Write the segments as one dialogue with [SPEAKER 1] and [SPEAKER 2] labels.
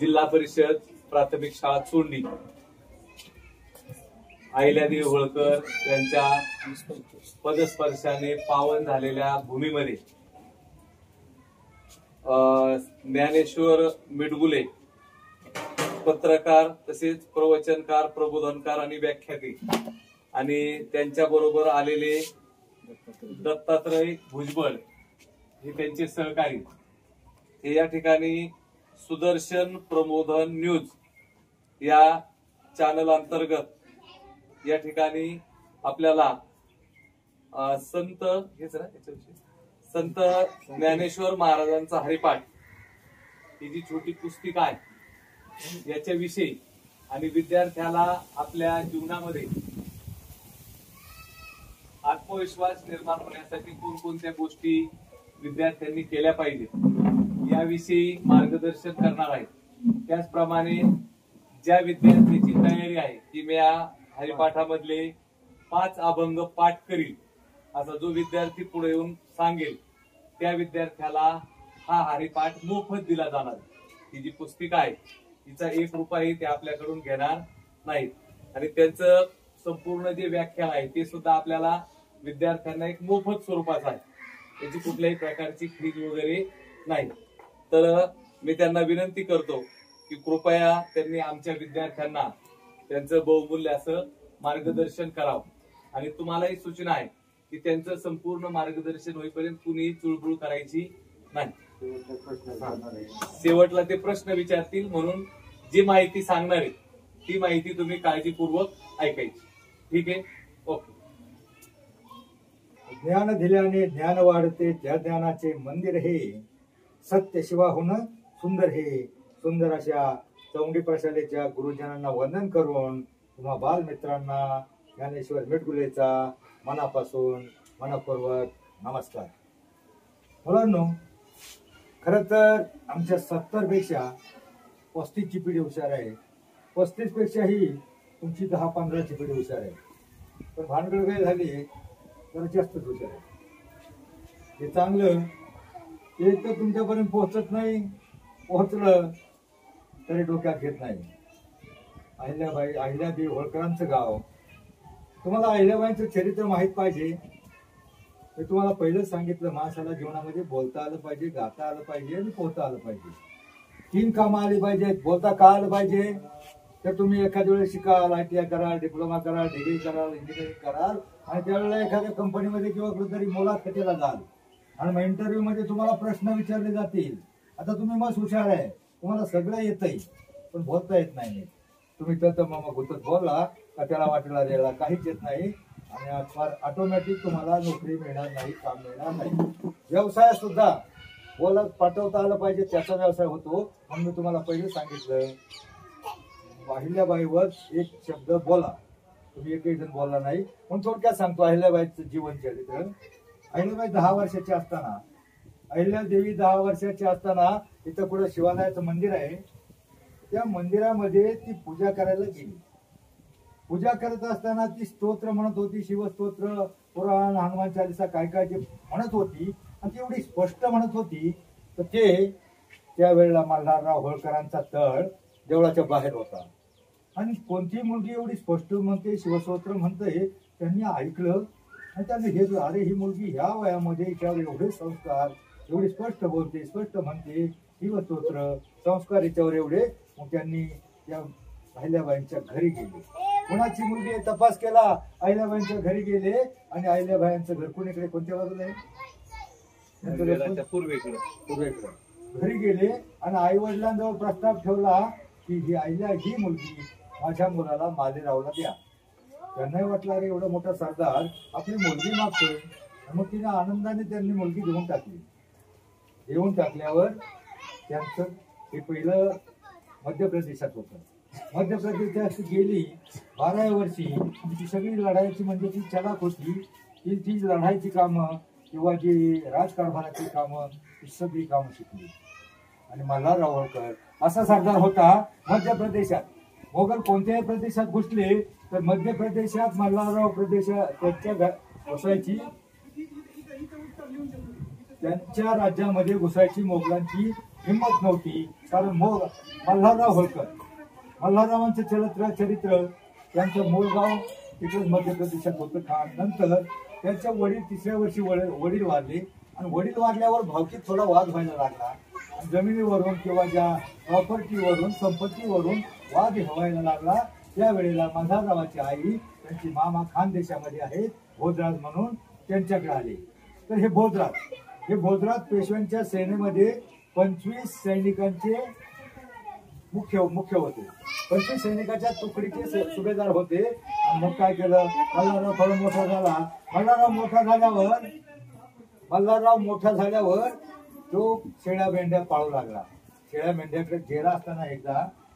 [SPEAKER 1] जिल्हा परिषद प्राथमिक शाळा चोंडी अहिल्यादेवी होळकर यांच्या पदस्पर्शाने पावन झालेल्या भूमीमध्ये ज्ञानेश्वर मिडगुले पत्रकार तसेच प्रवचनकार, प्रबोधनकार आणि व्याख्याते आणि त्यांच्या बरोबर आलेले दत्तात्रय भुजबळ हे त्यांचे सहकारी हे या ठिकाणी सुदर्शन प्रबोधन न्यूज या चॅनल अंतर्गत या ठिकाणी आपल्याला संत ज्ञानेश्वर महाराजांचा हरिपाठ ही जी छोटी पुस्तिका आहे याच्याविषयी आणि विद्यार्थ्याला आपल्या जीवनामध्ये आत्मविश्वास निर्माण होण्यासाठी कोणकोणत्या गोष्टी विद्यार्थ्यांनी केल्या पाहिजेत याविषयी मार्गदर्शन करणार आहे। त्याचप्रमाणे ज्या विद्यार्थ्याची तयारी आहे की मी या हरिपाठामधले 5 अभंग पाठ करील असा जो विद्यार्थी पुढे येऊन सांगेल त्या विद्यार्थ्याला हा हरिपाठ मोफत दिला जाणार। ही जी पुस्तिका आहे तिचा 1 रुपयाही ते आपल्याकडून घेणार नाहीत आणि त्यांचं संपूर्ण जे व्याख्यान आहे ते सुद्धा आपल्याला विद्यार्थ्यांना एक मोफत स्वरूपाचं आहे, त्याची कुठल्याही प्रकारची फीज वगैरे नाही। तर मी त्यांना विनंती करतो की कृपया त्यांनी आमच्या विद्यार्थ्यांना त्यांचं बहुमूल्य असं मार्गदर्शन करावं आणि तुम्हालाही सूचना आहे की त्यांचं संपूर्ण मार्गदर्शन होईपर्यंत कुणीही चुळबुळ करायची नाही। शेवटला ते प्रश्न विचारतील म्हणून जी माहिती सांगणार आहे ती माहिती तुम्ही काळजीपूर्वक ऐकायची। ठीक आहे, ओके।
[SPEAKER 2] ज्ञान दिल्याने ज्ञान वाढते, त्या ज्ञानाचे मंदिर हे सत्य शिवाहून सुंदर हे। सुंदर अशा चौंडी प्रशालेच्या गुरुजनांना वंदन करून तुम्हा बालमित्रांना ज्ञानेश्वर मिडगुलेचा मनापासून मनपूर्वक नमस्कार। मुलांनो, खरं तर आमच्या 70 पेक्षा 35 ची पिढी हुशार आहे, 35 पेक्षाही तुमची 10-15 ची पिढी हुशार आहे, पण भानगड काय झाली तर जास्तच हुशार आहे। हे चांगलं ते तर तुमच्यापर्यंत पोहोचत नाही, पोहोचलं तरी डोक्यात घेत नाही। अहिल्यादेवी होळकरांचं गाव, तुम्हाला अहिल्याबाईंचं चरित्र माहित पाहिजे। मी तुम्हाला पहिलं सांगितलं माणसाला जीवनामध्ये बोलता आलं पाहिजे, गाता आलं पाहिजे आणि पोहता आलं पाहिजे। 3 कामं आली पाहिजेत। बोलता का आलं पाहिजे तर तुम्ही एखाद्या वेळेस शिकाल, ITI कराल, डिप्लोमा कराल, डिग्री कराल, इंजिनिअरिंग कराल आणि त्यावेळेला एखाद्या कंपनीमध्ये किंवा कुठेतरी मुलाखतीला जाल आणि मग इंटरव्ह्यू मध्ये तुम्हाला प्रश्न विचारले जातील। आता तुम्ही मस्त हुशार आहे, तुम्हाला सगळं येतंय पण बोलता येत नाही। तुम्ही तर मग गुतत बोलला का त्याला वाटला याला काहीच येत नाही आणि ऑटोमॅटिक तुम्हाला नोकरी मिळणार नाही, काम मिळणार नाही। व्यवसाय सुद्धा बोलत पाठवता आलं पाहिजे, त्याचा व्यवसाय होतो। म्हणून मी तुम्हाला पहिले सांगितलं अहिल्याबाईवर 1 शब्द बोला, तुम्ही एकही जण बोलला नाही। पण थोडक्यात सांगतो अहिल्याबाईचं जीवन चरित्र। अहिल्याबाई 10 वर्षाची असताना, अहिल्यादेवी 10 वर्षाची असताना इथं पुढे शिवालयाचं मंदिर आहे, त्या मंदिरामध्ये ती पूजा करायला गेली। पूजा करत असताना ती स्तोत्र म्हणत होती, शिवस्तोत्र, पुराण, हनुमान चालीसा काय काय जे म्हणत होती आणि ती एवढी स्पष्ट म्हणत होती तर ते त्यावेळेला मल्हारराव होळकरांचा तळ देवळाच्या बाहेर होता आणि कोणती मुलगी एवढी स्पष्ट म्हणते, शिवस्तोत्र म्हणते, त्यांनी ऐकलं आणि त्यांनी हे अरे ही मुलगी ह्या वयामध्ये हिच्यावर एवढे संस्कार, एवढी स्पष्ट बोलते, स्पष्ट म्हणते, शिवस्तोत्र, संस्कार हिच्यावर एवढे। मग त्यांनी त्या अहिल्याबाईंच्या घरी गेले। कोणाची मुलगी तपास केला, अहिल्याबाईंच्या घरी गेले आणि अहिल्याबाईंचं घर कोणीकडे, कोणत्या बाजूला आहे, पूर्वेकडे घरी गेले आणि आई वडिलांजवळ प्रस्ताव ठेवला की ही मुलगी माझ्या मुलाला मालेरावला द्या। त्यांनाही वाटलं अरे एवढा मोठा सरदार आपली मुलगी मागतोय, मग तिने आनंदाने त्यांनी मुलगी देऊन टाकली। देऊन टाकल्यावर त्यांचं हे पहिलं मध्य प्रदेशात होतं। मध्य प्रदेशात गेली 12व्या वर्षी ती सगळी लढायची म्हणजे ती चलाक होती, ती लढायची कामं किंवा जी राजकारभाराची कामं ही सगळी कामं शिकली आणि मल्हारराव होळकर असा सरदार होता मध्य प्रदेशात। मोगल कोणत्याही प्रदेशात घुसले तर मध्य प्रदेशात मल्हारराव त्यांच्या घुसायची, त्यांच्या राज्यामध्ये घुसायची मोगलांची हिंमत नव्हती. कारण मल्हारराव होळकर, मल्हाररावांचं चरित्र त्यांचं मूळ गाव तिकडेच मध्य प्रदेशात होतं. नंतर त्यांच्या वडील 3ऱ्या वर्षी वडील वारले आणि वडील वारल्यावर भावकीत थोडा वाद व्हायला लागला. जमिनीवरून किंवा ज्या प्रॉपर्टीवरून संपत्तीवरून वाद व्हायला लागला. त्यावेळेला मल्हाररावाची आई त्यांची मामा खानदेशामध्ये आहेत भोजराज म्हणून, त्यांच्याकडे आले. तर हे भोजराज पेशव्यांच्या सेनेमध्ये 25 सैनिकांचे मुख्य होते. 25 सैनिकाच्या तुकडीचे सुभेदार होते. आणि मग काय केलं, मल्हारराव थोडा मोठा झाला. मल्हारराव मोठा झाल्यावर तो शेळ्या मेंढ्या पाळू लागला. शेळ्या मेंढ्याकडे गेला असताना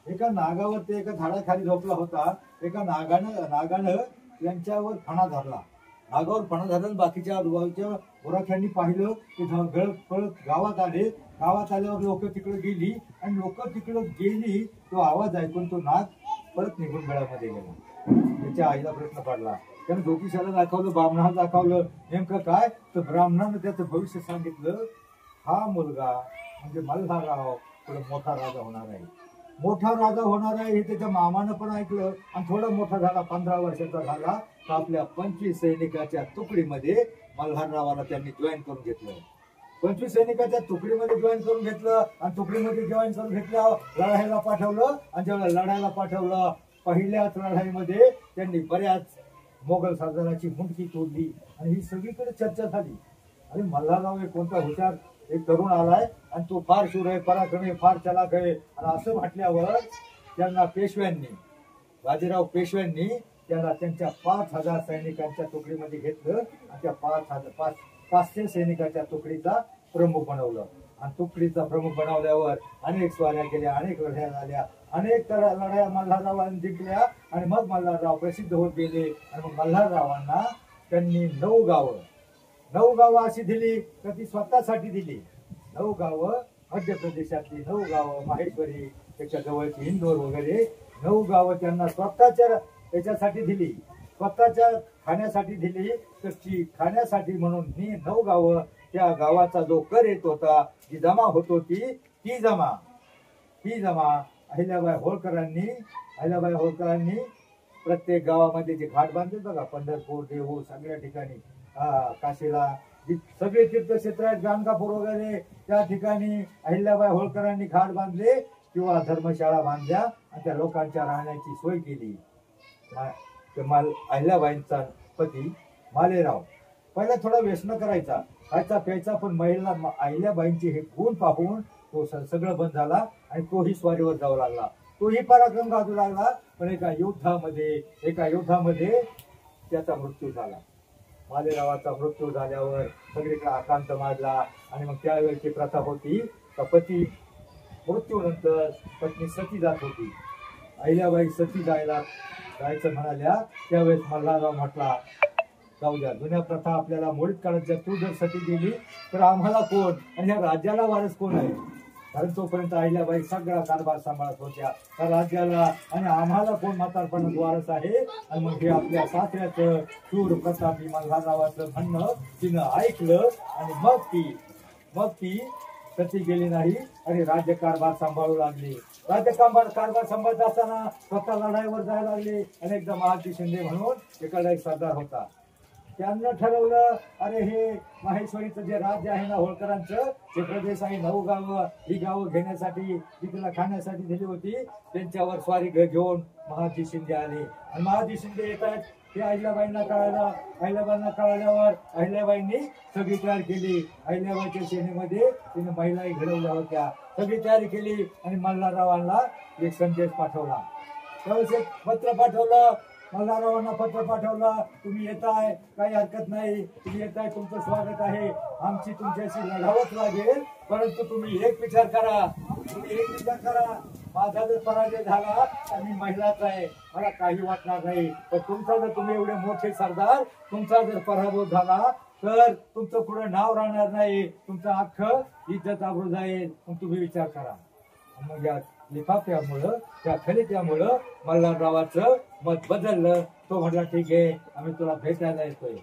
[SPEAKER 2] एका नागावर ते एका झाडाखाली झोपला होता. एका नागानं त्यांच्यावर फणा धरला. नागावर फणा धरला. बाकीच्या आजूबाजूच्या गुराख्यांनी पाहिलं की पळत गावात आले. गावात आल्यावर लोक तिकडे गेली आणि तो आवाज ऐकून तो नाग परत निघून गळ्यामध्ये गेला. त्याच्या आईला प्रश्न पडला. त्यानं ज्योतिषाला दाखवलं, ब्राह्मणाला दाखवलं. नेमकं काय, तर ब्राह्मणानं त्याचं भविष्य सांगितलं. हा मुलगा म्हणजे मल्हारराव पुढे मोठा राजा होणार आहे हे त्याच्या मामानं पण ऐकलं. आणि थोडा मोठा झाला, 15 वर्षाचा झाला, तर आपल्या 25 सैनिकाच्या तुकडीमध्ये मल्हाररावाला त्यांनी जॉईन करून घेतलं. 25 सैनिकाच्या तुकडीमध्ये जॉईन करून घेतलं. आणि तुकडीमध्ये जॉईन करून घेतलं, लढायला पाठवलं. आणि जेव्हा लढायला पाठवलं, पहिल्याच लढाईमध्ये त्यांनी बऱ्याच मोगल सरदाराची मुंडकी तोडली. आणि ही सगळीकडे चर्चा झाली. अरे मल्हारराव हे कोणता हुशार एक तरुण आलाय आणि तो फार शूर आहे, पराक्रमी, फार चलाक आहे. आणि असं म्हटल्यावर त्यांना बाजीराव पेशव्यांनी त्यांना त्यांच्या 5000 सैनिकांच्या तुकडीमध्ये घेतलं. आणि त्या 500 सैनिकाच्या तुकडीचा प्रमुख बनवलं. आणि तुकडीचा प्रमुख बनवल्यावर अनेक स्वाऱ्या केल्या, अनेक लढाया झाल्या, अनेक लढाया मल्हाररावांनी जिंकल्या. आणि मग मल्हारराव प्रसिद्ध होत गेले. आणि मग मल्हाररावांना त्यांनी 9 गावं अशी दिली तर ती स्वतःसाठी दिली. 9 गावं मध्य प्रदेशातली, 9 गावं माहेश्वरी, त्याच्या जवळची इंदोर वगैरे 9 गावं त्यांना स्वतःच्या त्याच्यासाठी दिली, स्वतःच्या खाण्यासाठी दिली. तर ती खाण्यासाठी म्हणून ही 9 गावं, त्या गावाचा जो कर येत होता, जी जमा होत होती, ती जमा अहिल्याबाई होळकरांनी प्रत्येक गावामध्ये जे घाट बांधले बघा, पंढरपूर, देहू, सगळ्या ठिकाणी, काशीला, सगळे तीर्थक्षेत्र आहेत, गाणगापूर वगैरे, त्या ठिकाणी अहिल्याबाई होळकरांनी घाट बांधले किंवा धर्मशाळा बांधल्या आणि त्या लोकांच्या राहण्याची सोय केली. अहिल्याबाईंचा पती मालेराव पहिला थोडा व्यसन करायचा, खायचा प्यायचा, पण महिला अहिल्याबाईंचे हे गुण पाहून तो सगळं बंद झाला आणि तोही स्वारीवर जाऊ लागला, तोही पराक्रम गाजू लागला. पण एका युद्धामध्ये त्याचा मृत्यू झाला. मालेरावाचा मृत्यू झाल्यावर सगळीकडे आकांत माजला. आणि मग त्यावेळेची प्रथा होती का पती मृत्यूनंतर पत्नी सती जात होती. अहिल्याबाई सती जायचं म्हणाल्या, त्यावेळेस मल्हारराव म्हटला, जाऊ द्या, जुन्या प्रथा आपल्याला मोडीत काढायच्या, तू जर सती गेली तर आम्हाला कोण आणि ह्या राज्याला वारस कोण आहे. कारण तोपर्यंत अहिल्याबाई सगळा कारभार सांभाळत होत्या, त्या राज्याला आणि आम्हाला कोण म्हातारपणात वारस आहे. आणि मग हे आपल्या सासऱ्याचं शूर प्रतापी मल्हाररावाचं म्हणणं तिनं ऐकलं. आणि मग ती सती गेली नाही आणि राज्यकारभार सांभाळू लागली. राज्यकारभार सांभाळत असताना स्वतः लढाईवर जायला लागले. अनेकदा महाजी शिंदे म्हणून एखादा एक सरदार होता, त्यांना ठरवलं, अरे हे माहेश्वरीचं जे राज्य आहे ना होळकरांचं, जे प्रदेश आहे, 9 गावं, ही गावं घेण्यासाठी, जी तिला खाण्यासाठी दिली होती, त्यांच्यावर स्वारी घेऊन महाजी शिंदे आले. आणि महाजी शिंदे येत आहेत हे अहिल्याबाईंना कळाल्यावर अहिल्याबाईंनी सगळी तयारी केली. अहिल्याबाईच्या सेनेमध्ये तिने महिलाही घडवल्या होत्या, सगळी तयारी केली. आणि मल्हाररावांना एक संदेश पाठवला, त्यावेळेस एक पत्र पाठवलं, मल्हाररावांना पत्र पाठवलं, तुम्ही येताय, काही हरकत नाही, तुम्ही येताय, तुमचं स्वागत आहे, आमची तुमच्याशी लढावंच लागेल, परंतु तुम्ही एक विचार करा, माझा जर पराजय झाला तर मी महिलाच आहे, मला काही वाटणार नाही. पण तुमचा जर, तुम्ही एवढे मोठे सरदार, तुमचा जर पराभव झाला तर तुमचं पुढे नाव राहणार नाही, तुमचं अख्खं इज्जत आबरू जाईल. मग तुम्ही विचार करा. मग या लिफाफ्यामुळं, त्या खलित्यामुळं मल्हाररावाचं मत बदललं. तो म्हटला, ठीक आहे, आम्ही तुला भेटायला येतोय.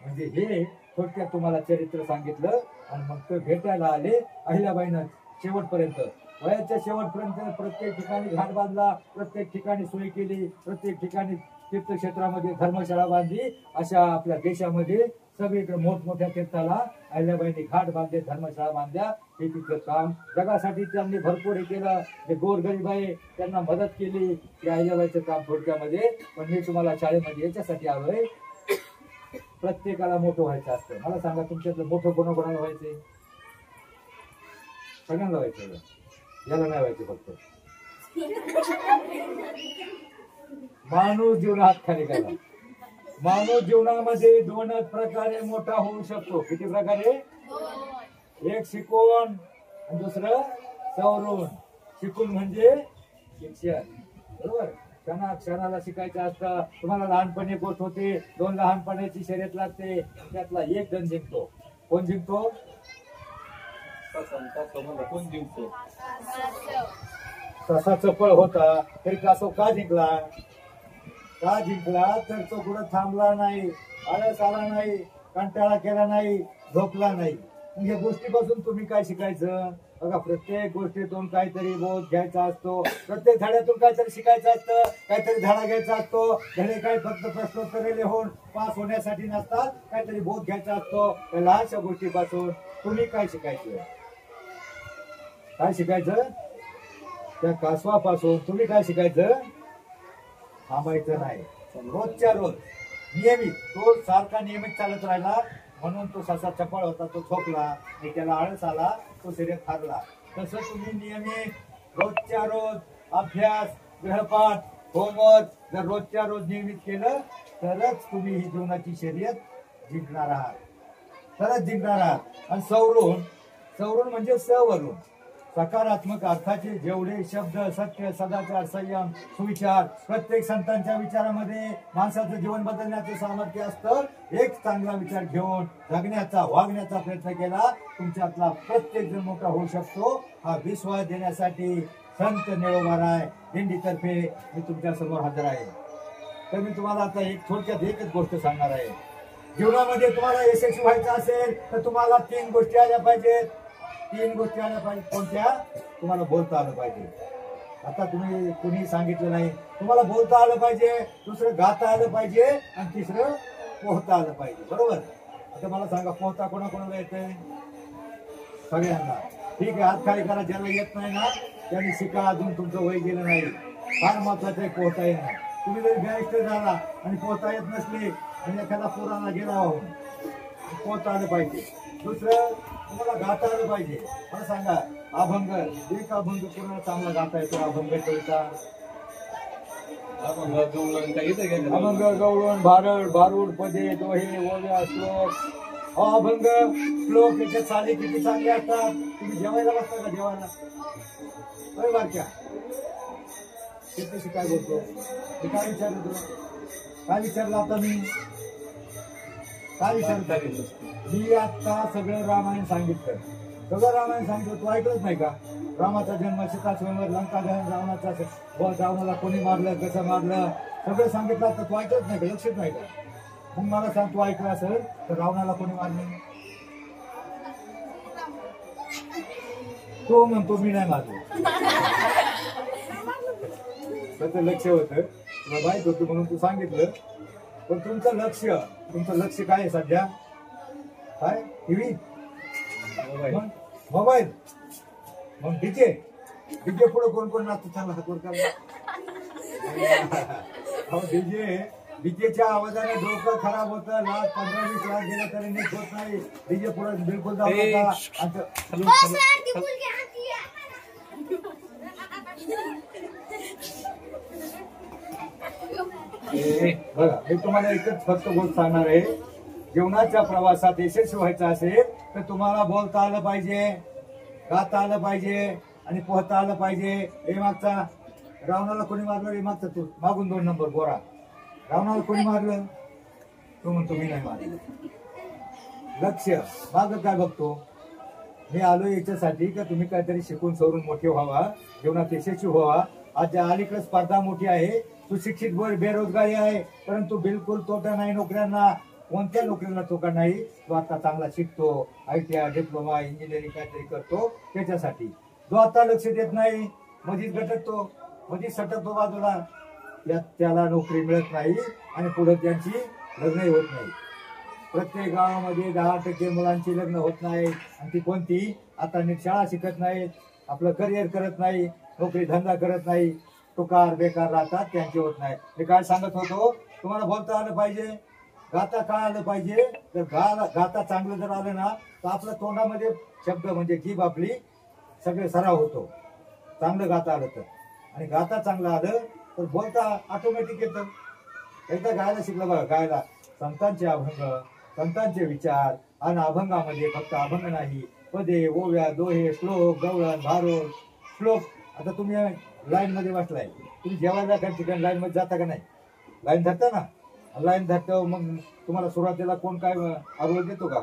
[SPEAKER 2] म्हणजे हे थोडक्यात तुम्हाला चरित्र सांगितलं. आणि मग ते भेटायला आले. अहिल्याबाईनं शेवटपर्यंत, वयाच्या शेवटपर्यंत प्रत्येक ठिकाणी घाट बांधला, प्रत्येक ठिकाणी सोय केली, प्रत्येक ठिकाणी तीर्थक्षेत्रामध्ये धर्मशाळा बांधली. अशा आपल्या देशामध्ये सगळीकडे मोठमोठ्या तीर्थाला अहिल्याबाईंनी घाट बांधले, धर्मशाळा बांधल्या. हे तिथलं काम जगासाठी त्यांनी भरपूर हे केलं. जे गोरगरीब आहे त्यांना मदत केली. ते अहिल्याबाईचं काम थोडक्यामध्ये. पण मी तुम्हाला शाळेमध्ये याच्यासाठी आलोय, प्रत्येकाला मोठं व्हायचं असतं. मला सांगा तुमच्यातलं मोठं कोणाकोणाला व्हायचंय? सगळ्यांना व्हायचं, याला नाही व्हायचं. फक्त माणूस जीवन हात खाली करा. माणूस जीवनामध्ये दोनच प्रकारे मोठा होऊ शकतो. किती प्रकारे? एक शिकून आणि दुसरं सवरून. शिकून म्हणजे शिक्षण, बरोबर? क्षणाला शिकायचं असतं. तुम्हाला लहानपणी एक गोष्ट होते, 2 लहानपणाची शर्यत लागते, त्यातला एक जण जिंकतो. कोण जिंकतो?
[SPEAKER 1] कोण जिंकतो?
[SPEAKER 2] तसा चपळ होता तरी कासव का जिंकला? का जिंकला? तर तो कुठं थांबला नाही, आळस आला नाही, कंटाळा केला नाही, झोपला नाही. या गोष्टीपासून तुम्ही काय शिकायचं? बघा, प्रत्येक गोष्टीतून काहीतरी बोध घ्यायचा असतो. प्रत्येक धड्यातून काहीतरी शिकायचं असतं, काहीतरी धडा घ्यायचा असतो. धडे काही फक्त प्रश्नोत्तरे लिहून पास होण्यासाठी नसतात, काहीतरी बोध घ्यायचा असतो. त्या लहानशा गोष्टीपासून तुम्ही काय शिकायचं? काय शिकायचं? त्या कासवापासून तुम्ही काय शिकायचं? थांबायचं नाही. रोजच्या रोज नियमित, तो सारखा नियमित चालत राहिला म्हणून तो ससा चपळ होता, तो झोपला आणि त्याला आळस आला, तो शर्यत हारला. तसं तुम्ही नियमित रोजच्या रोज अभ्यास, गृहपाठ, होमवर्क जर रोजच्या रोज नियमित केलं तरच तुम्ही ही जीवनाची शर्यत जिंकणार आहात, तरच जिंकणार आहात. आणि सवरून म्हणजे सवरून, सकारात्मक अर्थाचे जेवढे शब्द, सत्य, सदाचार, संयम, सुविचार, प्रत्येक संतांच्या विचारामध्ये माणसाचं जीवन बदलण्याचं सामर्थ्य असतं. एक चांगला विचार घेऊन जगण्याचा, वागण्याचा प्रयत्न केला, तुमच्यातला प्रत्येक जण मोठा होऊ शकतो. हा विश्वास देण्यासाठी संत निळोबाराय दिंडीतर्फे मी तुमच्या समोर हजर आहे. तर मी तुम्हाला आता थोडक्यात एकच गोष्ट सांगणार आहे. जीवनामध्ये तुम्हाला यशस्वी व्हायचं असेल तर तुम्हाला 3 गोष्टी आल्या पाहिजेत. 3 गोष्टी आल्या पाहिजे. कोणत्या? तुम्हाला बोलता आलं पाहिजे. आता तुम्ही कुणी सांगितलं नाही, तुम्हाला बोलता आलं पाहिजे, दुसरं गाता आलं पाहिजे आणि तिसरं पोहता आलं पाहिजे, बरोबर? आता मला सांगा, पोहता कोणाकोणाला येतंय? सगळ्यांना. ठीक आहे, हात खाली करा. ज्याला येत नाही ना त्यांनी शिका, अजून तुमचं वय गेलं नाही. फार महत्वाचं आहे पोहता येणं. तुम्ही जर बॅरिस्टर झाला आणि पोहता येत नसले आणि एखादा पुराणा गेला वाहून, पोहता आलं पाहिजे. दुसरं, तुम्हाला गाता आलं पाहिजे. मला सांगा, अभंग, एक अभंग कोणाला चांगला गाता येतो? अभंग कविता, अभंग गवळण, भारूड, पदे, दोहे, ओव्या, श्लोक. अभंग श्लोक याच्या चाली किती चांगले असतात. तुम्ही जेवायला बसता का? जेवायला अरे बारक्या त्याच्याशी काय बोलतो? ते काय विचारलं तुला? काय विचारलं आता मी? काय विचारलं? मी आता सगळं रामायण सांगितलं, सगळं रामायण सांगितलं. तू ऐकलंच नाही का? रामाचा जन्म, सीता स्वयंवर, लंका दहन, रावणाला कोणी मारलं, कसं मारलं, सगळं सांगितलं. आता तू ऐकलंच नाही का? लक्षात नाही का? मग मला सांग, तू ऐकलं असेल तर रावणाला कोणी मारलं? तो म्हणतो मी नाही मारलो. त्याचं लक्ष होतं, तुला माहित होतं म्हणून तू सांगितलं. पण तुमचं लक्ष काय आहे सध्या? काय? टीव्ही, मोबाईल, मग डीजे पुढे कोण कोण नाचतो? चांगला हातवर करा. डीजेच्या आवाजाने डोकं खराब होतं. लाख 15-20 लाख गेलं तरी नीट होत नाही. डीजे पुढे बिलकुल जाऊ नका. बघा, मी तुम्हाला एकच फक्त गोष्ट सांगणार आहे. जीवनाच्या प्रवासात यशस्वी व्हायचं असेल तर तुम्हाला बोलता आलं पाहिजे, गाता आलं पाहिजे आणि पोहता आलं पाहिजे. हे मागचा रावणाला कोणी मारलं? हे मागचा तू मागून 2 नंबर गोरा. रावणाला कोणी मारलं? तो म्हणतो मी नाही मारलं. लक्ष माग काय बघतो? मी आलो याच्यासाठी का तुम्ही काहीतरी शिकून सवरून मोठे व्हावा, जीवनात यशस्वी व्हावा. आज अलीकडे स्पर्धा मोठी आहे, सुशिक्षित बेरोजगारी आहे, परंतु बिलकुल तोटा नाही नोकऱ्यांना. कोणत्या नोकरीला तोटा नाही. तो आता चांगला शिकतो, ITI, डिप्लोमा, इंजिनिअरिंग काहीतरी करतो. त्याच्यासाठी जो आता लक्ष देत नाही, मधीच गटकतो, मधीच सटकतो बाजूला, त्याला नोकरी मिळत नाही आणि पुढे त्यांची लग्नही होत नाही. प्रत्येक गावामध्ये 10% मुलांची लग्न होत नाही आणि ती कोणती, आता नीट शाळा शिकत नाहीत, आपलं करिअर करत नाही, नोकरी धंदा करत नाही, टुकार बेकार राहतात, त्यांचे होत नाही. मी काय सांगत होतो, तुम्हाला बोलता आलं पाहिजे, गाता काय आलं पाहिजे. तर गाता चांगलं जर आलं ना तर आपल्या तोंडामध्ये शब्द म्हणजे जीभ आपली सगळे सराव होतो, चांगलं गाता आलं तर. आणि गाता चांगलं आलं तर बोलता ऑटोमॅटिक येतं. एकदा गायला शिकलं बघा, गायला संतांचे अभंग, संतांचे विचार, आणि अभंगामध्ये फक्त अभंग नाही, पदे, ओव्या, दोहे, श्लोक, गवळण, भारोळ, श्लोक. आता तुम्ही लाईन मध्ये बसलाय, तुम्ही जेवायला काही ठिकाणी लाईन मध्ये जाता का नाही? लाईन धरता ना, लाईन धरता. मग तुम्हाला सुरुवातीला कोण काय आरोग्य देतो का?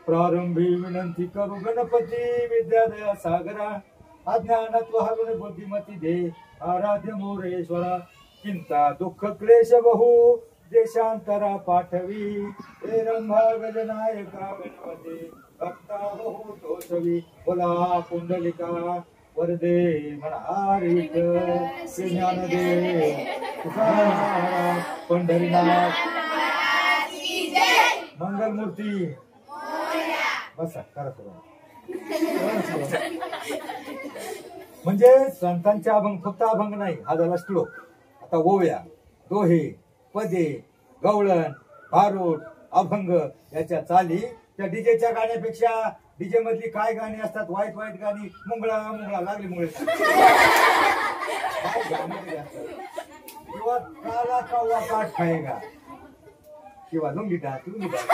[SPEAKER 2] प्रारंभी विनंती करू गणपती, विद्यादया सागरा, अज्ञानत्व हरून बुद्धिमती दे, आराध्य मोरेश्वरा. चिंता दुःख क्लेश बहु देशांतरा पाठवी, हे रंभा गजनायका गणपती, भक्ता बहु तोषवी. बोला पुंडलिका वरदे म्हणा ज्ञानदे तुकाराम पंढरीनाथ मंगलमूर्ती. बसा करा सुरुवात. म्हणजे संतांचे अभंग फक्त अभंग नाही, हा झाला श्लोक. आता ओव्या, दोहे, पदे, गवळण, भारूड, अभंग याच्या चाली त्या डीजेच्या गाण्यापेक्षा, डीजे मधली काय गाणी असतात, वाईट वाईट गाणी, मुंगळा मुंगळा लागली मुंगळे, किंवा काला कावा काट खाएगा, किंवा लुंगी टाक लुंगी टाक,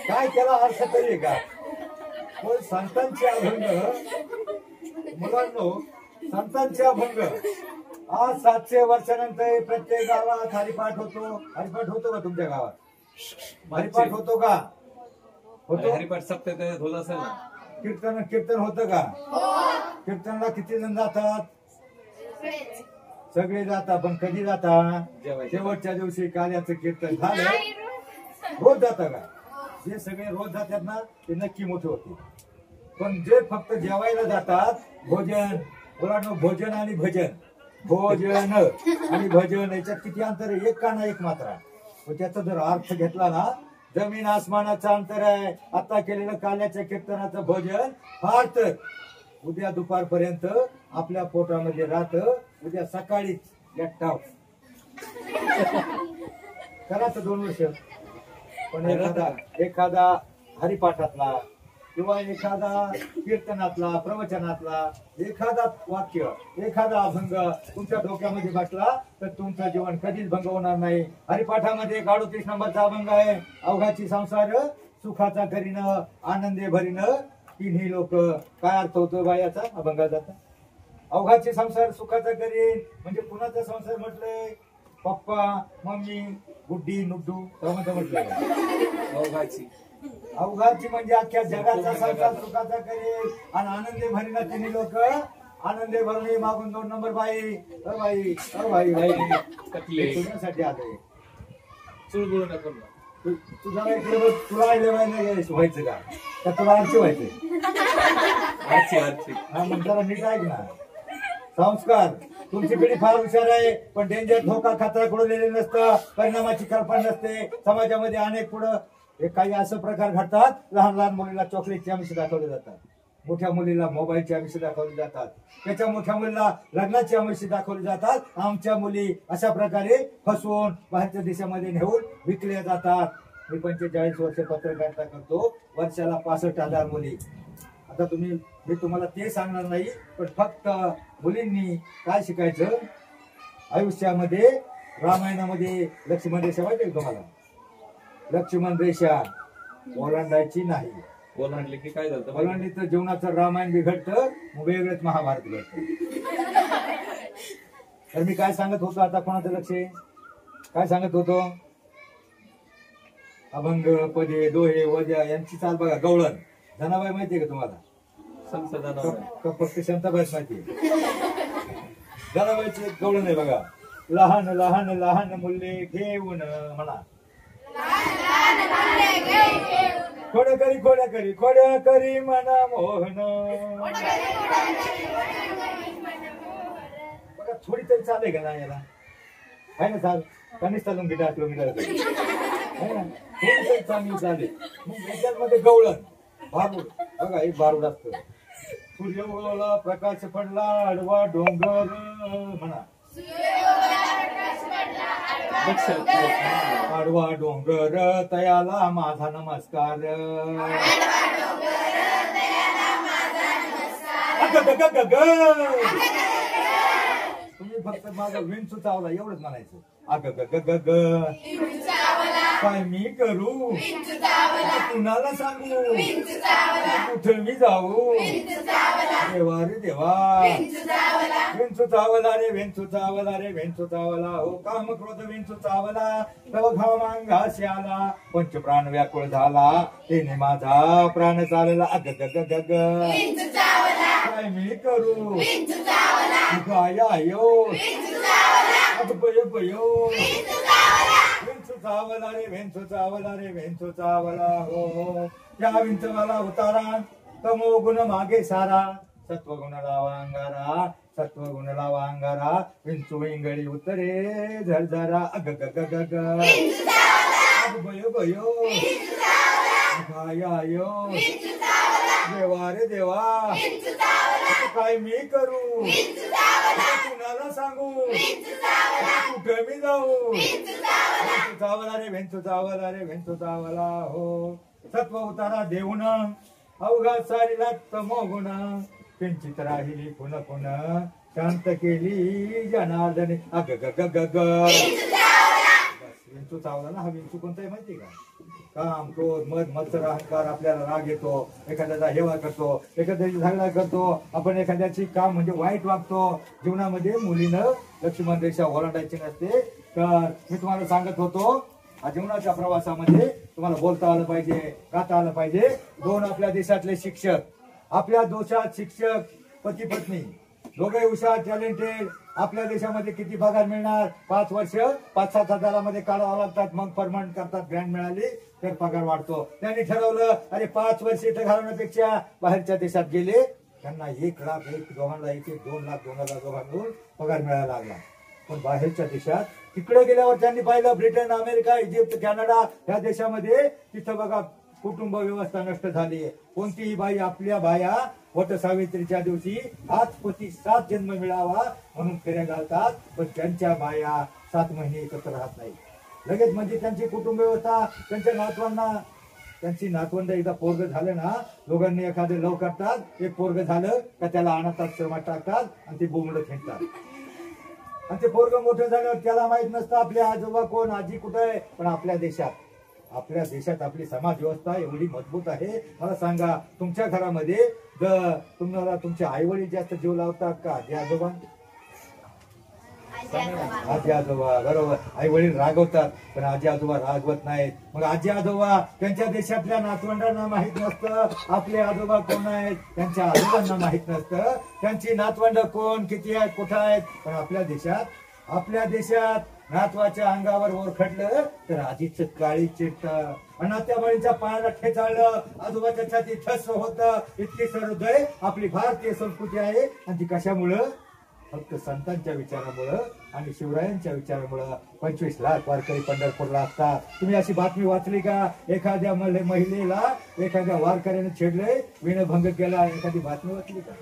[SPEAKER 2] काय त्याला अर्थ तरी का? पण संतांचे अभंग मुलांनो, संतांचे अभंग आज 700 वर्षानंतर प्रत्येक गावात हरिपाठ होतो. हरिपाठ होतो का तुमच्या गावात? हरिपाठ होतो का? होतो.
[SPEAKER 1] हरिपाठ सप्ताह होत असेल ना.
[SPEAKER 2] कीर्तन होतं का? कीर्तनला किती जण जातात? सगळे जातात. पण कधी जातात? शेवटच्या दिवशी कार्याचं कीर्तन झालं रोज जाता का? जे सगळे रोज जातात ना ते नक्की मोठे होते. पण जे फक्त जेवायला जातात, भोजन, मुलांनो, भोजन आणि भजन, भोजन आणि भजन याच्यात किती अंतर आहे? एक काना एक मात्रा. त्याचा जर अर्थ घेतला ना, जमीन आसमानाचा अंतर आहे. आता केलेलं काल्याच्या कीर्तनाचं भोजन फार तर उद्या दुपारपर्यंत आपल्या पोटामध्ये राहत, उद्या सकाळीच एकटाव करायचं 2 वर्ष. पण एखादा हरिपाठातला किंवा एखादा कीर्तनातला, प्रवचनातला एखादा वाक्य, एखादा अभंग तुमच्या डोक्यामध्ये बसला तर तुमचं जीवन कधीच भंग होणार नाही. हरिपाठामध्ये 38 नंबरचा अभंग आहे, अवघाची संसार सुखाचा करीन, आनंदे भरीन तिन्ही लोक. काय अर्थ होतो बा याचा अभंगाचा? अवघाची संसार सुखाचा करीन म्हणजे कुणाचा संसार म्हटलंय? पप्पा, मम्मी, गुड्डी, नुड्डू म्हटलंय. अवघाची म्हणजे अख्ख्या जगाचा संसार सुखाचा करेल आणि आनंदे भरीना तिन्ही लोक. आनंदे भरणे मागून 2 नंबर बाई, बाई बाई तुझ्यासाठी आले. तुझा तुला व्हायचं का तुला आरची व्हायचंय? हा मग जरा नीट ऐक ना. संस्कार, तुमची पिढी फार हुशार आहे पण डेंजर, धोका, खतरा कळलेले नसतं, परिणामाची कल्पना नसते. समाजामध्ये अनेक पुढं काही असं प्रकार घडतात, लहान लहान मुलीला चॉकलेटची आमिष दाखवले जातात, मोठ्या मुलीला मोबाईलची आमिष दाखवली जातात, त्याच्या मोठ्या मुलीला लग्नाची आमिष दाखवली जातात. आमच्या मुली अशा प्रकारे फसवून बाहेरच्या देशामध्ये नेऊन विकल्या जातात. मी 45 वर्ष पत्रकारिता करतो, वर्षाला 65,000 मुली. आता मी तुम्हाला ते सांगणार नाही, पण फक्त मुलींनी काय शिकायचं आयुष्यामध्ये. रामायणामध्ये लक्ष्मण रेषा माहिती आहे तुम्हाला? लक्ष्मण रेषा ओलांडायची नाही.
[SPEAKER 1] ओलांडली की काय झालं?
[SPEAKER 2] ओलांडली तर जीवनाचं रामायण बिघडतं, वेगळंच महाभारत घडतं. तर मी काय सांगत होतो, आता कोणाचं लक्ष आहे? काय सांगत होतो? अभंग, पदे, दोहे, वजा यांची चाल बघा. गवळण, जनाबाई माहितीये का तुम्हाला? फक्त शांताबाईच माहिती? जनाबाईचे गवळण आहे बघा. लहान लहान लहान मुले घेऊन म्हणा, खोड्या करी मना मोहन. बघा थोडी तरी चालेल का नाही याला, आहे ना चाल कमीच चालून गिटार किलोमीटर चांगली चालेल. मग याच्यामध्ये गवळण बारूड, बघा एक बारूड असतं. सूर्य उगवला प्रकाश पडला आडवा डोंगर म्हणा, आडवा डोंगर तयाला माझा नमस्कार. तुम्ही फक्त माझा विंचू चावला एवढंच म्हणायचं. अग ग ग ग काय मी करू, कुणाला सांगू, कुठे मी जाऊ, देवा रे देवा. विंचू चावला रे विंचू चावला रे विंचू चावला, हो काम क्रोध विंचू चावला, तव घामांगाशी आला, पंच प्राण व्याकुळ झाला, तेने माझा प्राण चालला. अग ग ग ग ग काय मी करू, काय आयो बयो बयो. विंचू चावला रे विंचू चावला रे विंचू चावला, हो या विंचवाला उतारा, तमो गुण मागे सारा, सत्वगुण लावा अंगारा, सत्वगुण लावा अंगारा, विंचू इंगळी उतरे झरझरा. अग ग ग ग ग बयो बयो काय आयो देवा रे देवा. काय मी करू, कुणाला सांगू, कुठे मी जाऊ, विंचू चावला रे विंचू चावला रे विंचू चावला, हो सत्व उतारा देऊन, अवघा सारीला तमो गुण, किंचित राहिली पुन पुन, शांत केली जनार्दने. अग ग ग ग ग विंचू चावला ना. हा विंचू कोणता आहे माहिती का, काम क्रोध मद मत्सर अहंकार, आपल्याला राग येतो, एखाद्याचा हेवा करतो, एखाद्याची झगडा करतो, आपण एखाद्याची काम म्हणजे वाईट वागतो. जीवनामध्ये मुलीनं लक्ष्मण रेषा ओलांडायची नसते. तर मी तुम्हाला सांगत होतो, जीवनाच्या प्रवासामध्ये तुम्हाला बोलता आलं पाहिजे, गाता आलं पाहिजे. दोन आपल्या देशातले शिक्षक, आपल्या देशात शिक्षक पती पत्नी दोघे हुशार टॅलेंटेड. आपल्या देशामध्ये किती पगार मिळणार, 5 वर्ष 5-7 हजारामध्ये काढावं लागतात, मग परमनंट करतात. ग्रँड मिळाली तर पगार वाढतो. त्यांनी ठरवलं अरे 5 वर्ष इथं घालवण्यापेक्षा बाहेरच्या देशात गेले, त्यांना 1 लाख 2 लाख 2 हजार दोघांकडून पगार मिळायला लागला. पण बाहेरच्या देशात तिकडे गेल्यावर त्यांनी पाहिलं ब्रिटन, अमेरिका, इजिप्त, कॅनडा या देशामध्ये तिथं बघा कुटुंब व्यवस्था नष्ट झाली आहे. कोणतीही बाई आपल्या बाया वट सावित्रीच्या दिवशी हाच पती 7 जन्म मिळावा म्हणून फेऱ्या घालतात, पण त्यांच्या बाया 7 महिने एकत्र राहत नाही. लगेच म्हणजे त्यांची कुटुंब व्यवस्था, त्यांच्या नातवांना, त्यांची नातवंड एकदा पोरग झालं ना, दोघांनी एखादं लव करतात, एक पोरग झालं का त्याला अनाथाश्रमात टाकतात आणि ते बोंबडं खेळतात. आणि ते पोरग मोठं झालं त्याला माहित नसतं आपले आजोबा कोण, आजी कुठं आहे. पण आपल्या देशात आपली समाज व्यवस्था एवढी मजबूत आहे. मला सांगा तुमच्या घरामध्ये तुम्हाला तुमचे आई वडील जास्त जीव लावतात का आजी आजोबा? आजी आजोबा, बरोबर. आई वडील रागवतात पण आजी आजोबा रागवत नाहीत. मग आजी आजोबा त्यांच्या देशातल्या नातवंडांना माहित नसतं आपले आजोबा कोण आहेत, त्यांच्या आजोबांना माहित नसतं त्यांची नातवंड कोण, किती आहेत, कुठं आहेत. पण आपल्या देशात नातवाच्या अंगावर ओरखडलं तर आजीचं काळी चिट्ट, नात्याबाळीच्या पायाला ठेचाळलं, आजोबाच्या छाती ठस होत. इतकी सहृदय आपली भारतीय संस्कृती आहे. आणि ती कशामुळं, फक्त संतांच्या विचारामुळं आणि शिवरायांच्या विचारामुळं. 25 लाख वारकरी पंढरपूरला असतात. तुम्ही अशी बातमी वाचली का, एखाद्या महिलेला एखाद्या वारकऱ्याने छेडलंय, विनयभंग केला, एखादी बातमी वाचली का?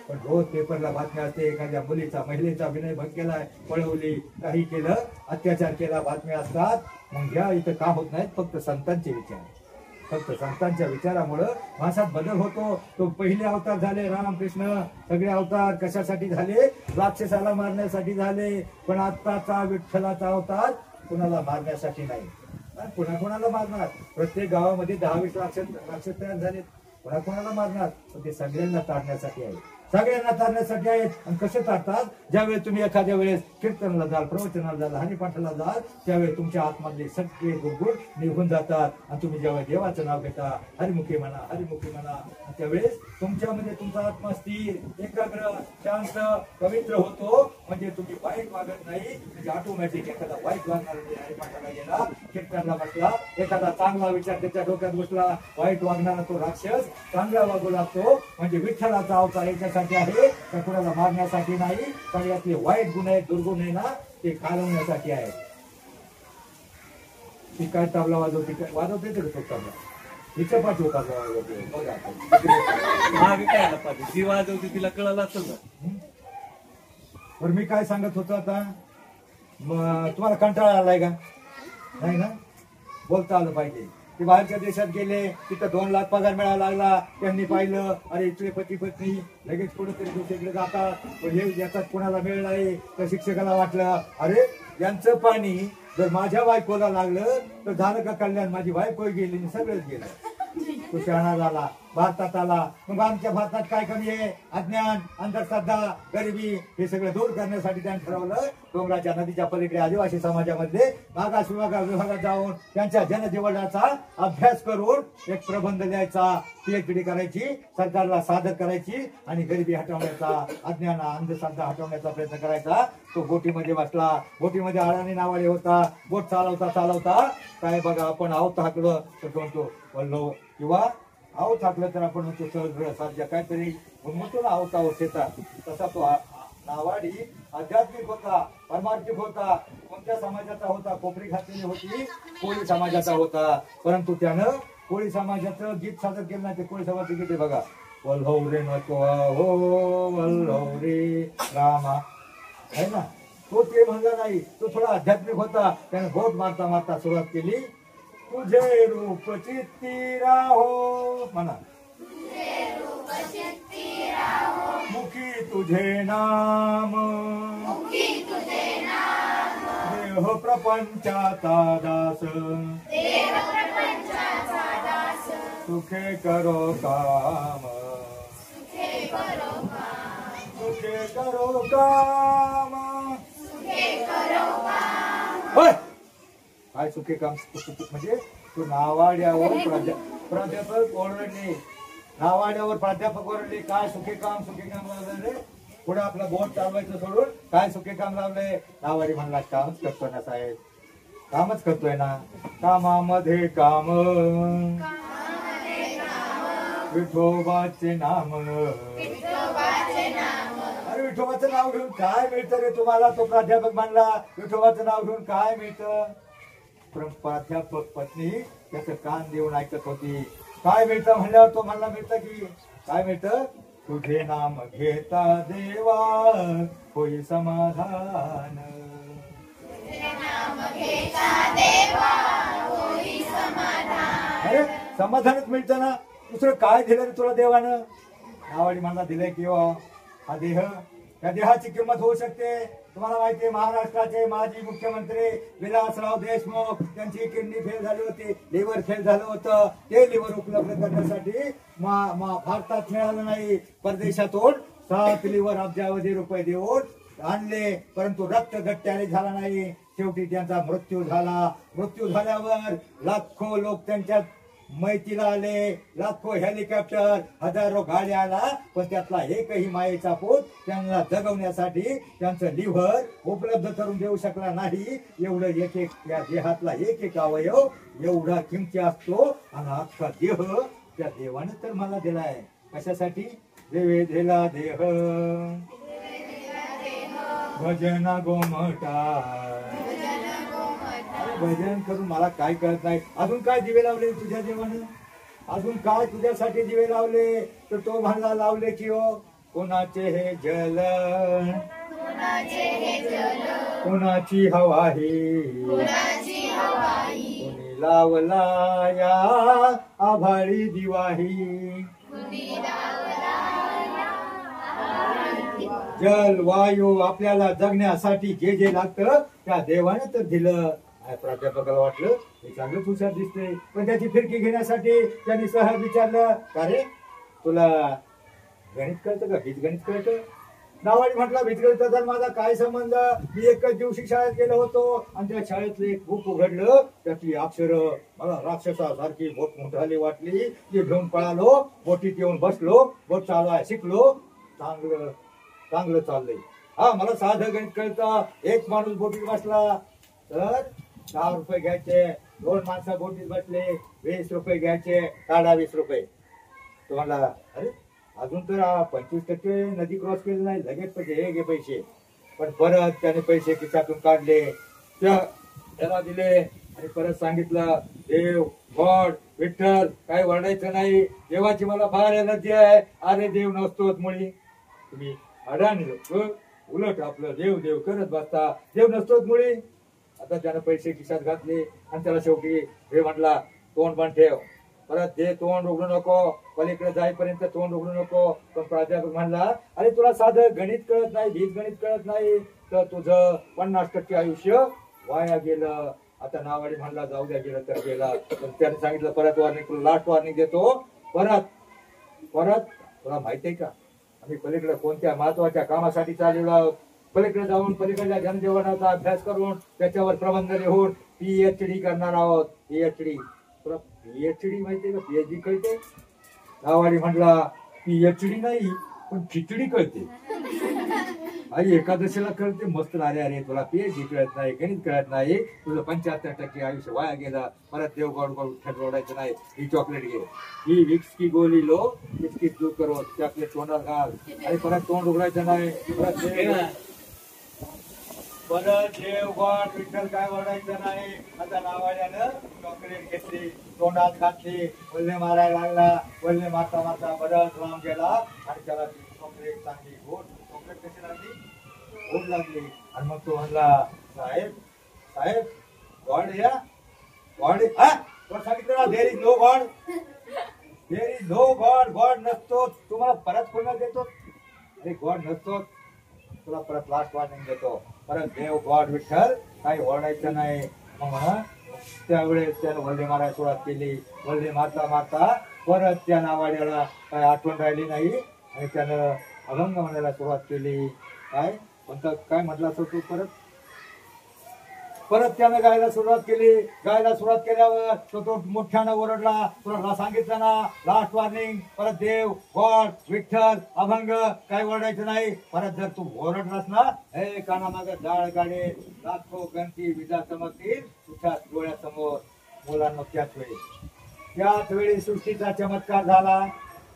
[SPEAKER 2] पण रोज पेपरला बातम्या असते, एखाद्या मुलीचा महिलेचा विनयभंग केलाय, पळवली, काही केलं, अत्याचार केला, बातम्या असतात. मग या इथं का होत नाहीत, फक्त संतांचे विचार. फक्त संतांच्या विचारामुळं माणसात बदल होतो. तो पहिले अवतार झाले रामकृष्ण, सगळे अवतार कशासाठी झाले, राक्षसाला मारण्यासाठी झाले. पण आत्ताचा विठ्ठलाचा अवतार कुणाला मारण्यासाठी नाही. कुणाला मारणार, प्रत्येक गावामध्ये 10-20 राक्षस तयार झाले, कोणाला मारणार, पण ते सगळ्यांना तारण्यासाठी आहे. सगळ्यांना तारण्यासाठी आहेत. आणि कसे तारतात? ज्यावेळेस तुम्ही एखाद्या वेळेस कीर्तनाला जाल, प्रवचनाला जाल, हरिपाठाला जाल, त्यावेळेस तुमच्या आतमधले सगळे दुर्गुण निघून जातात. आणि तुम्ही जेव्हा देवाचं नाव घेता, हरिमुखी म्हणा, हरिमुखी म्हणा, त्यावेळेस तुमच्यामध्ये तुमचा आत्मा स्थिर, एकाग्र, शांत, पवित्र होतो. म्हणजे तुम्ही वाईट वागत नाही. म्हणजे ऑटोमॅटिक एखादा वाईट वागणार हरिपाठाला गेला, कीर्तनाला बसला, एखादा चांगला विचार त्याच्या डोक्यात बसला, वाईट वागणारा तो राक्षस चांगला वागू लागतो. म्हणजे विठ्ठलाचा अवतार याच्यासाठी आहे, तर कुणाला मारण्यासाठी नाही. सगळ्यातले वाईट गुण आहेत, दुर्गुण आहे ना, ते घालवण्यासाठी आहे. ती काय तबला वाजवते, वाजवते तर तो तबला हिच्या पाठी तबला वाजवते.
[SPEAKER 1] काय पाहिजे जी वाजवते तिला कळलं असेल ना.
[SPEAKER 2] बरं मी काय सांगत होतो आता, तुम्हाला कंटाळा आलाय का? नाही ना, बोलता आलं पाहिजे. ते बाहेरच्या देशात गेले, तिथं 2 लाख पगार मिळायला लागला. त्यांनी पाहिलं, अरे इथले पती पत्नी लगेच कुठेतरी दुसरीकडे जातात. पण हे याच्यात कोणाला मिळ नाही. तर शिक्षकाला वाटलं, अरे यांचं पाणी जर माझ्या बायकोला लागलं तर झालं का कल्याण? माझी बायको गेली, सगळंच गेलं. तो शहाणा झाला, भारतात आला. मग आमच्या भारतात काय कमी आहे? अज्ञान, अंधश्रद्धा, गरिबी हे सगळं दूर करण्यासाठी त्यांनी ठरवलं डोंगराच्या नदीच्या पलीकडे आदिवासी समाजामध्ये मागास विभागात जाऊन त्यांच्या जनजीवनाचा अभ्यास करून एक प्रबंध लिहायचा, PhD करायची, सरकारला सादर करायची आणि गरिबी हटवण्याचा, अज्ञान, अंधश्रद्धा हटवण्याचा प्रयत्न करायचा. तो बोटीमध्ये बसला. बोटीमध्ये अडाणी नावाले होता. बोट चालवता चालवता काय बघा, आपण आहोत हाकलं तर म्हणतो वल्लो, किंवा आहोत हाकलं तर आपण म्हणतो सहज साध्या काहीतरी म्हणतो ना, आहोत आहोत शेतात. तसा तो नावाडी आध्यात्मिक होता, परमार्थिक होता. कोणत्या समाजाचा होता? कोपरी घातलेली होती, कोळी समाजाचा होता. परंतु त्यानं कोळी समाजाचं गीत सादर केलं नाही. ते कोळी समाजाचं गीत आहे बघा, वल्लव रे नत्वा हो वल्लव रे रामा, आहे ना. तो ते म्हणला नाही, तो थोडा आध्यात्मिक होता. त्याने बोट मारता मारता सुरुवात केली, तुझे रूप चित्ती राहो म्हणा, मुखी तुझे नाम, देह प्रपंचाचा दास, सुखे करो काम, सुखे करो काम. काय सुखे काम? म्हणजे तू नावाड्यावर प्राध्यापक ओरडले, नावाड्यावर प्राध्यापक ओरडले, काय सुखे काम, सुखे काम लावले. पुढे आपलं बोट चालवायचं सोडून काय सुखे काम लावले? नावाडी म्हणला, कामच करतोय ना साहेब, कामच करतोय ना. कामामध्ये काम, विठोबाचे नाम. अरे विठोबाचं नाव घेऊन काय मिळतं रे तुम्हाला? तो प्राध्यापक म्हणला, विठोबाचं नाव घेऊन काय मिळतं? प्राध्यापक पत्नी त्याचं कान देऊन ऐकत होती. काय मिळतं म्हणल्यावर तो म्हणला, मिळतं की काय मिळतं? तुझे नाम घेता देवा होई समाधान. अरे समाधानच मिळतं ना, दुसरं काय दिलं रे तुला देवानं? नावाडी म्हणला, दिलंय किंवा हा देह, त्या देहाची किंमत होऊ शकते. तुम्हाला माहितीये, महाराष्ट्राचे माजी मुख्यमंत्री विलासराव देशमुख, त्यांची किडनी फेल झाली होती, लिव्हर फेल झालं होतं. ते लिव्हर उपलब्ध करण्यासाठी भारतात मिळालं नाही, परदेशातून 7 लिव्हर अब्जावधी रुपये देऊन आणले. परंतु रक्त गट्ट्याने झाला नाही. शेवटी त्यांचा मृत्यू झाला. मृत्यू झाल्यावर लाखो लोक त्यांच्या मैतीला आले, लाखो हेलिकॉप्टर, हजारो गाड्या आला. पण त्यातला एकही मायेचा पोत त्यांना जगवण्यासाठी त्यांचं लिव्हर उपलब्ध करून देऊ शकला नाही. एवढं एक या देहातला एक अवयव एवढा किमती असतो. आणि अख्खा देह त्या देवाने तर मला दिलाय. कशासाठी? देवे दिला देह भजन गोमटा. भजन करून मला काय कळत नाही. अजून काय दिवे लावले तुझ्या देवानं? अजून काय तुझ्यासाठी दिवे लावले? तर तो म्हणला, लावले की हो कोणाचे हे जल, कोणाची हवाही, कोणी लावला या आभाळी दिवाही. जल वायू आपल्याला जगण्यासाठी जे जे लागतं त्या देवाने तर दिलं. प्राध्यापकाला वाटलं हे चांगलंच हुशार दिसते. पण त्याची फिरकी घेण्यासाठी त्यांनी सहज विचारलं, का रे तुला गणित कळतं का? बीजगणित कळतं? नावाडी म्हटला बीजगणितचा तर माझा काय संबंध? मी एकच दिवशी शाळेत गेलो होतो आणि त्या शाळेतलं एक बुक उघडलं, त्यातली अक्षरं मला राक्षसासारखी बोट मोठाली वाटली. ती घेऊन पळालो, बोटीत येऊन बसलो, बोट चालवाय शिकलो. चांगलं चांगलं चाललंय. हा, मला साधं गणित कळतं. एक माणूस बोटीत बसला तर 10 रुपये घ्यायचे, 2 माणसं बोटीत बसले 20 रुपये घ्यायचे, काढा 20 रुपये. तुम्हाला अरे अजून तर 25% नदी क्रॉस केली नाही, लगेच पैसे हे घे पैसे. पण परत त्याने पैसे खिशातून काढले, त्याला दिले आणि परत सांगितलं, देव गॉड विठ्ठल काय वर्णायचं नाही, देवाची मला फार एनर्जी आहे. अरे देव नसतोच मुळी, तुम्ही अडाणी लोक उलट आपलं देव देव करत बसता, देव नसतोच मुळी. आता त्यानं पैसे खिशात घातले आणि त्याला शेवटी हे म्हटला, तोंड पण ठेव. परत दे, तोंड उघडू नको, पलीकडे जाईपर्यंत तोंड उघडू नको. पण प्राध्यापक म्हणला, अरे तुला साधं गणित कळत नाही, बीजगणित कळत नाही, तर तुझं 50% आयुष्य वाया गेलं. आता नावाडी म्हणला, जाऊ द्या, गेलं तर गेला. पण त्याने सांगितलं, परत वॉर्निंग, तुला लास्ट वॉर्निंग देतो. परत तुला माहिती आहे का, आम्ही पलीकडे कोणत्या महत्वाच्या कामासाठी चाललेलो आहोत. पलीकडे जाऊन पलीकडल्या जनजीवनाचा अभ्यास करून त्याच्यावर प्रबंध लिहून PhD करणार आहोत. PhD तुला PhD माहितीये का? PhD कळते? नावाडी म्हटला, PhD नाही पण खिचडी कळते. आई एकादशीला कळते मस्त. अरे तुला PhD कळत नाही, गणित कळत नाही, तुझं 75% आयुष्य वाया गेला. परत देव गॉड गॉड ओढायचं नाही. ही चॉकलेट घे, ही विक्स की गोली लो, इसकी दूर करो, चॉकलेट तोंडात घाल. आणि परत तोंड उघडायचं नाही. परत देव गॉड विठ्ठल काय ओढायचं नाही. आता नावाड्यानं चॉकलेट घेतली, तोंडात घातली, वल्ले मारायला लागला. वल्ले मारता मारता बरंच लांब गेला आणि त्याला चॉकलेट चांगली गोड, चॉकलेट कशी लागली? गोड लागली. आणि मग तो म्हणला, साहेब गॉड या गॉड सांगितलं ना, there is no god, there is no god. God नसतो. तुम्हाला परत पुन्हा देतो. अरे गॉड नसतो, तुला परत लास्ट वॉर्निंग देतो. परत देव गॉड विठ्ठल काही ओरडायचं नाही. मग त्यावेळेस त्यानं वल्ले मारायला सुरुवात केली. वल्ले मारता मारता परत त्या नावाड्याला काय आठवण राहिली नाही आणि त्यानं अभंग म्हणायला सुरुवात केली. काय म्हटलं असं तू? परत त्यानं गायला सुरुवात केली. गायला सुरुवात केल्यावर तो मोठ्यानं ओरडला, तुला सांगितलं ना, लास्ट वॉर्निंग. परत देव गॉड विठ्ठल अभंग काय ओरडायचं नाही. परत जर तू ओरडलास ना, हे कानामागे जाळ काढे, लाखो गणती विजा चमकतील तुझ्या डोळ्यासमोर. मुलांना त्याच वेळी सृष्टीचा चमत्कार झाला.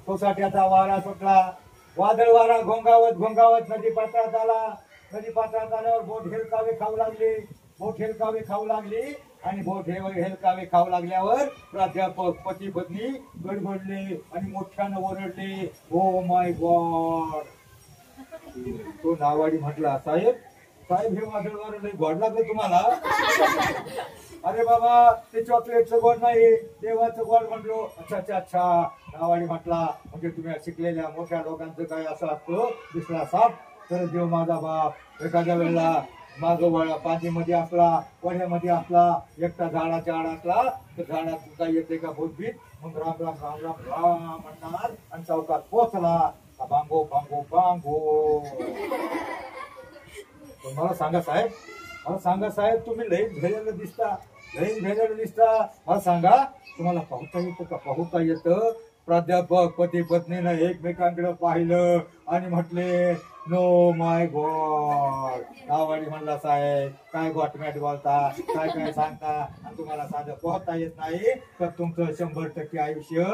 [SPEAKER 2] सोसाट्याचा वारा सुटला. वादळ वारा घोंगावत नदी पात्रात आला. नदी पात्रात आल्यावर बोट हेलकावे खाऊ लागली. बोट हेलकावे खाऊ लागली आणि बोट हेलकावे खाऊ लागल्यावर प्राध्यापक पती पत्नी गडबडले आणि मोठ्यानं ओरडले, ओ माय गॉड. तो नावाडी म्हटला, साहेब हे वादळ वारं गोड लागलं तुम्हाला? अरे बाबा, ते चॉकलेटचं गोड नाही, देवाचं गोड म्हणलो. अच्छा. नावाडी म्हटला, म्हणजे तुम्ही शिकलेल्या मोठ्या लोकांचं काय असं असतं, दिसला साप तर देव माझा बाप. एखाद्या वेळेला माग पाणीमध्ये असला, वड्यामध्ये असला, एकटा झाडाच्या आड असला तर झाडात काय येते का भूतभीत. मग राम राम राम राम राम म्हणणार आणि चौकात पोचला, बांगो बांगो बांगो. मला सांगा साहेब, तुम्ही लई भेलेलं दिसता. मला सांगा, तुम्हाला पाहुता येतं? प्राध्यापक पती पत्नीनं एकमेकांकडे पाहिलं आणि म्हटले, नो माय गॉड. नावाडी म्हणला, साहेब काय गॉटमॅट बोलता, काय सांगता, आणि तुम्हाला साधं पोहता येत नाही तर तुमचं 100% आयुष्य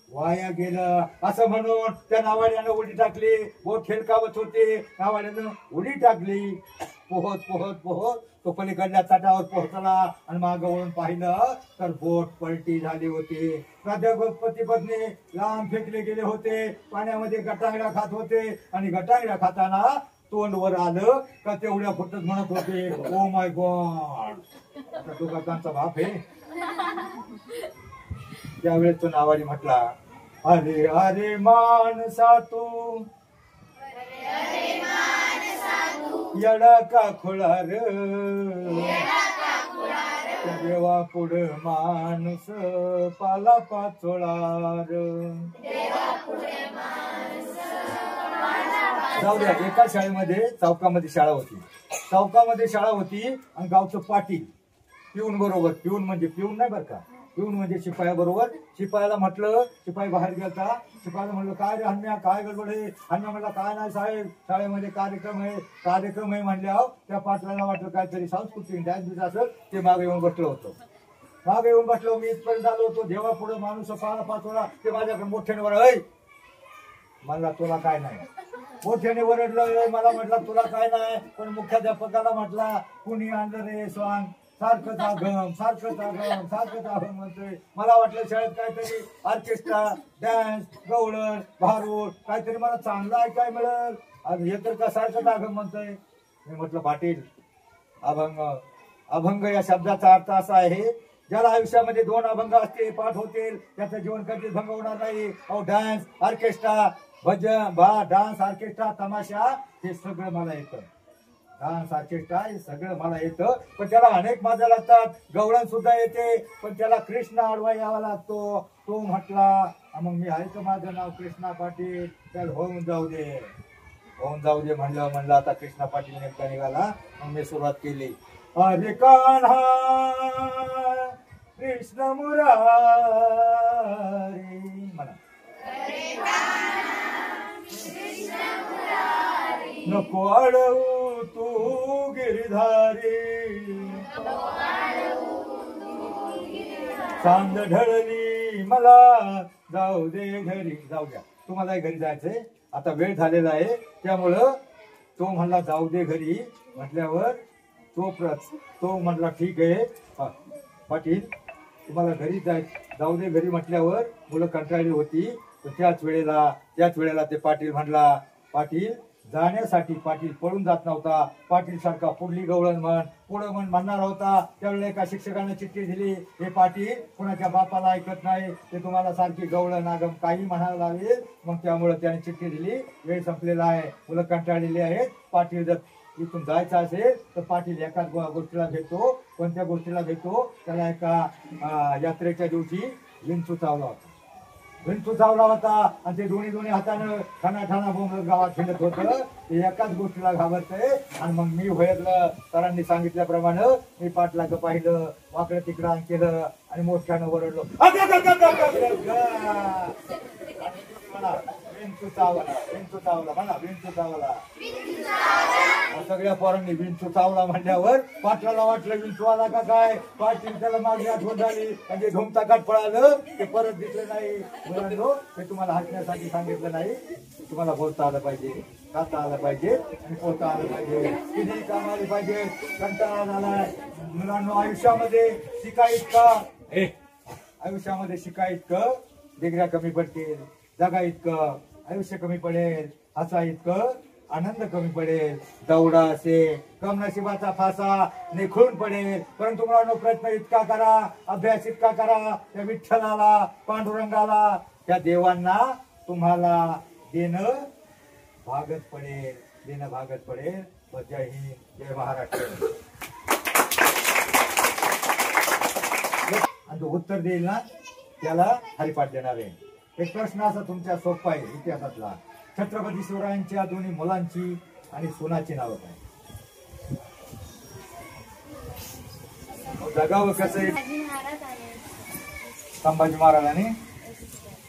[SPEAKER 2] वाया गेलं. असं म्हणून त्या नावाड्यानं उडी टाकली. बोट खेळकावत होते, नावाड्यानं उडी टाकली. पोहत तो पलीकडल्या तटावर पोहोचला आणि मागं वळून पाहिलं तर बोट पलटी झाली होती. प्राध्यापक पती पत्नी लांब फेकले गेले होते. पाण्यामध्ये गटांगड्या खात होते आणि गटांगड्या खाताना तोंड वर आलं का तेवढ्या फुटत म्हणत होते, ओ माय गॉड. आता तो त्यांचा बाप आहे. त्यावेळेस तो नावाडी म्हटला, अरे माणसा तू येडा का खुळा र, देवा पुढे माणूस पाला पाचोळार. जाऊ द्या. एका शाळेमध्ये चौकामध्ये शाळा होती आणि गावचं पाटील पिऊन बरोबर, पिऊन म्हणजे पिऊन नाही बरं का, पिऊन म्हणजे शिपाया बरोबर. शिपायाला म्हटलं, शिपाई बाहेर गेलता, शिपायाला म्हटलं काय रे हन्म्या, काय गडबड आहे? हन्म्या म्हटलं काय नाही साहेब, शाळेमध्ये कार्यक्रम आहे म्हणल्या. त्या पाटलाला वाटलं काहीतरी सांस्कृतिक डान्स असेल, ते मागे येऊन बसलं होतं. मी इथपर्यंत आलो होतो. देवा पुढे माणूस पाला पाचोळा. ते माझ्याकडे मोठ्याने वरळ, म्हणला तुला काय नाही. मोठ्याने वरडलं. मला म्हटलं तुला काय नाही. पण मुख्याध्यापकाला म्हटला कुणी आणलं रे स्वांग, सारखंच आगम म्हणतोय. मला वाटलं शाळेत काहीतरी ऑर्केस्ट्रा, डान्स, गवळण, भारूड काहीतरी मला चांगलं ऐकाय मिळेल. आणि हे तर का सारखंच आगम म्हणतोय. मी म्हटलं पाटील, अभंग या शब्दाचा अर्थ असा आहे, ज्याला आयुष्यामध्ये 2 अभंग असतील, पाठ होतील, त्याचं जीवन कधीच भंग होणार नाही. डान्स, ऑर्केस्ट्रा, भजन, डान्स, ऑर्केस्ट्रा, तमाशा हे सगळं मला येतं. डान्स, ऑर्केस्ट्रा हे सगळं मला येतं. पण त्याला अनेक माझं लागतात. गवळण सुद्धा येते, पण त्याला कृष्ण आडवा यावा लागतो. तो म्हटला मग मी आहे तर माझं नाव कृष्णा पाटील, त्याला होऊन जाऊ दे म्हणलं आता कृष्णा पाटील नेमका निघाला. मग मी सुरुवात केली. अरे कान्हा कृष्ण मुरारी म्हणा. नको अडवू तू गिरिधारी, चांद ढळली मला जाऊ दे घरी. जाऊ द्या, तुम्हाला घरी जायचंय, आता वेळ झालेला आहे. त्यामुळं तो म्हणला जाऊ दे घरी म्हटल्यावर तो म्हटला ठीक आहे पाटील, तुम्हाला घरी जाऊ दे घरी म्हटल्यावर मुलं कंटाळली होती. त्याच वेळेला ते पाटील म्हणला, पाटील जाण्यासाठी पाटील पळून जात नव्हता. पाटील सारखा पुढली गवळण पुढं म्हणणार होता. त्यावेळेला एका शिक्षकाने चिठ्ठी दिली, हे पाटील कुणाच्या बापाला ऐकत नाही, ते तुम्हाला सारखी गवळण आगम काही म्हणायला लागेल. मग त्यामुळे त्याने चिठ्ठी दिली, वेळ संपलेला आहे, मुलं कंटाळलेली आहेत. पाटील जर इथून जायचं असेल तर पाटील एकाच गोष्टीला भेटतो. कोणत्या गोष्टीला भेटतो? त्याला एका यात्रेच्या दिवशी विंचू चावला होता आणि ते दोन्ही हातानं ठाणा बोंबलत गावात फिरत होतं. ते एकाच गोष्टीला घाबरतंय. आणि मग मी वळलं, सरांनी सांगितल्याप्रमाणे मी पाटलाचं पाहिलं, वाकडं तिकडं केलं आणि मोठ्यानं ओरडलो, विंचू चावला. सगळ्या पोरांनी विंचू चावला म्हणल्यावर पाटलाला वाटलं विंचू आला का काय. पाटील त्याला मागणी आठवण झाली म्हणजे धुमता काट पळालं. ते परत दिसलं नाही. मुलांनो, ते तुम्हाला हसण्यासाठी सांगितलं नाही, तुम्हाला बोलता आलं पाहिजे, गाता आलं पाहिजे आणि पोहता आलं पाहिजे, किती काम आले पाहिजे. कंटाळा झालाय मुलांनो. आयुष्यामध्ये शिका इतकं डिग्र्या कमी पडतील, जगा इतकं आयुष्य कमी पडेल, हसा इतकं आनंद कमी पडेल. दौडा असे कमनशिबाचा फासा निखळून पडेल. परंतु मुलांनो, प्रयत्न इतका करा, अभ्यास इतका करा, त्या विठ्ठलाला, पांडुरंगाला, त्या देवांना तुम्हाला देणं भागत पडेल. जय हिंद, जय महाराष्ट्र. आणि तो उत्तर देईल ना त्याला हरिपाठ देणार आहे. एक प्रश्न असा तुमच्या सोपा आहे इतिहासातला, छत्रपती शिवरायांच्या दोन्ही मुलांची आणि सुनाची नावं काय? जगावं कसं आहे? संभाजी महाराज आणि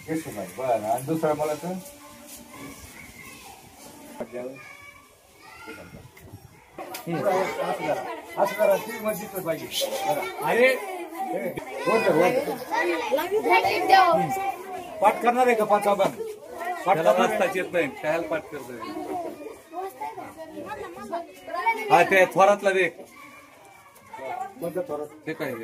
[SPEAKER 2] येशूबाई. बरं, आणि दुसऱ्या मुलाचं असं करा ती मस्जिद पाहिजे. अरे पाठ करणार आहे का? पाच आपण पाठ करताच
[SPEAKER 1] येत नाही, काय पाठ करतोय. हा, ते थोरातला दे.
[SPEAKER 2] कोणत्या थोरात?
[SPEAKER 1] ते काय